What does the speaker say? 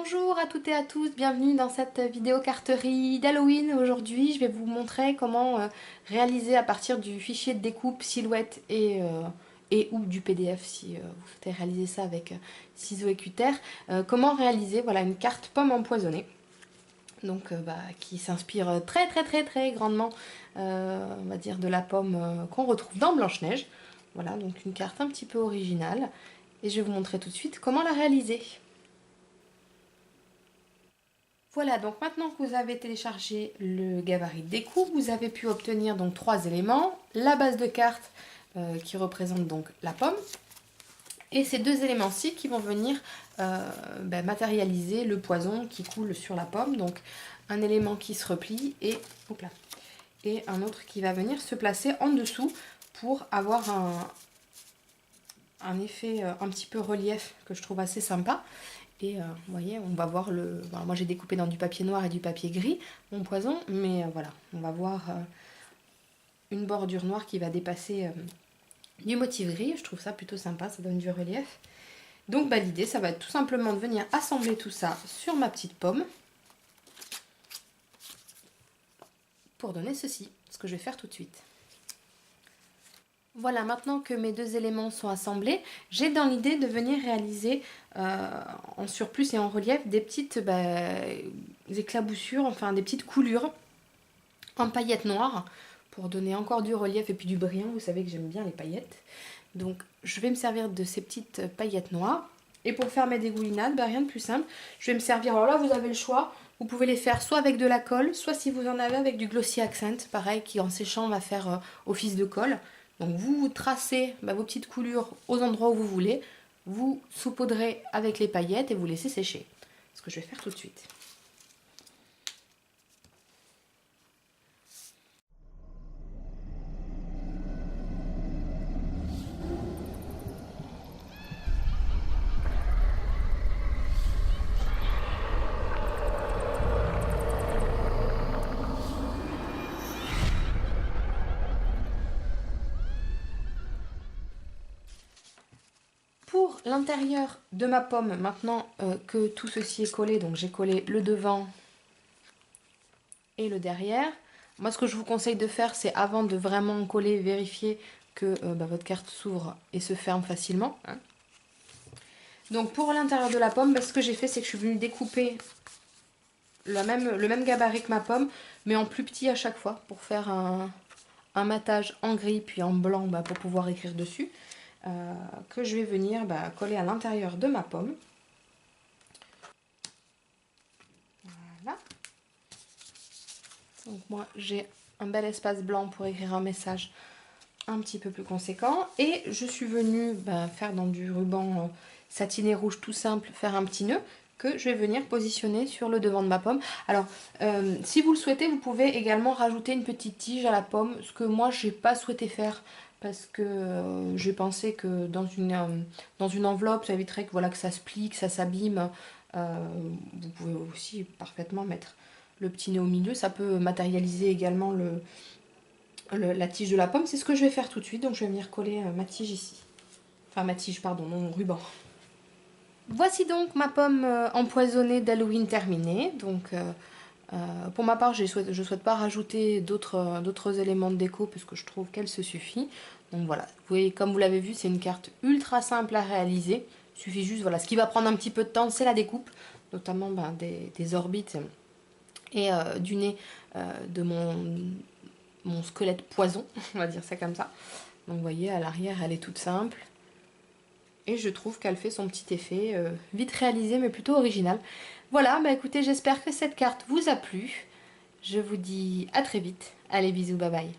Bonjour à toutes et à tous, bienvenue dans cette vidéo carterie d'Halloween. Aujourd'hui je vais vous montrer comment réaliser à partir du fichier de découpe silhouette et ou du PDF si vous souhaitez réaliser ça avec ciseaux et cutter, comment réaliser voilà, une carte pomme empoisonnée. Donc qui s'inspire très grandement on va dire de la pomme qu'on retrouve dans Blanche-Neige. Voilà, donc une carte un petit peu originale et je vais vous montrer tout de suite comment la réaliser. Voilà, donc maintenant que vous avez téléchargé le gabarit de découpe, vous avez pu obtenir donc 3 éléments, la base de carte qui représente donc la pomme, et ces 2 éléments-ci qui vont venir matérialiser le poison qui coule sur la pomme, donc un élément qui se replie et, hop là, et un autre qui va venir se placer en dessous pour avoir un effet un petit peu relief que je trouve assez sympa. Et vous voyez, on va voir le... Bon, moi j'ai découpé dans du papier noir et du papier gris, mon poison, mais voilà, on va voir une bordure noire qui va dépasser du motif gris. Je trouve ça plutôt sympa, ça donne du relief. Donc l'idée, ça va être tout simplement de venir assembler tout ça sur ma petite pomme pour donner ceci, ce que je vais faire tout de suite. Voilà, maintenant que mes 2 éléments sont assemblés, j'ai dans l'idée de venir réaliser en surplus et en relief des petites éclaboussures, enfin des petites coulures en paillettes noires pour donner encore du relief et puis du brillant. Vous savez que j'aime bien les paillettes. Donc je vais me servir de ces petites paillettes noires. Et pour faire mes dégoulinades, rien de plus simple. Je vais me servir, alors là vous avez le choix. Vous pouvez les faire soit avec de la colle, soit si vous en avez avec du glossy accent, pareil, qui en séchant va faire office de colle. Donc vous tracez vos petites coulures aux endroits où vous voulez, vous saupoudrez avec les paillettes et vous laissez sécher. Ce que je vais faire tout de suite. Pour l'intérieur de ma pomme, maintenant que tout ceci est collé, donc j'ai collé le devant et le derrière. Moi ce que je vous conseille de faire, c'est avant de vraiment coller, vérifier que votre carte s'ouvre et se ferme facilement. Hein. Donc pour l'intérieur de la pomme, ce que j'ai fait, c'est que je suis venue découper le même gabarit que ma pomme, mais en plus petit à chaque fois, pour faire un matage en gris puis en blanc pour pouvoir écrire dessus. Que je vais venir coller à l'intérieur de ma pomme. Voilà. Donc moi j'ai un bel espace blanc pour écrire un message un petit peu plus conséquent. Et je suis venue faire dans du ruban satiné rouge tout simple, faire un petit nœud que je vais venir positionner sur le devant de ma pomme. Alors si vous le souhaitez, vous pouvez également rajouter une petite tige à la pomme, ce que moi j'ai pas souhaité faire. Parce que j'ai pensé que dans une enveloppe, ça éviterait que, voilà, que ça se plie, que ça s'abîme. Vous pouvez aussi parfaitement mettre le petit nœud au milieu. Ça peut matérialiser également la tige de la pomme. C'est ce que je vais faire tout de suite. Donc je vais venir coller ma tige ici. Enfin ma tige, pardon, mon ruban. Voici donc ma pomme empoisonnée d'Halloween terminée. Donc pour ma part, je ne souhaite pas rajouter d'autres éléments de déco puisque je trouve qu'elle se suffit. Donc voilà, vous voyez, comme vous l'avez vu, c'est une carte ultra simple à réaliser. Il suffit juste, voilà, ce qui va prendre un petit peu de temps, c'est la découpe, notamment des orbites et du nez de mon squelette poison, on va dire ça comme ça. Donc vous voyez, à l'arrière, elle est toute simple. Et je trouve qu'elle fait son petit effet, vite réalisé mais plutôt original. Voilà, écoutez, j'espère que cette carte vous a plu. Je vous dis à très vite. Allez, bisous, bye bye.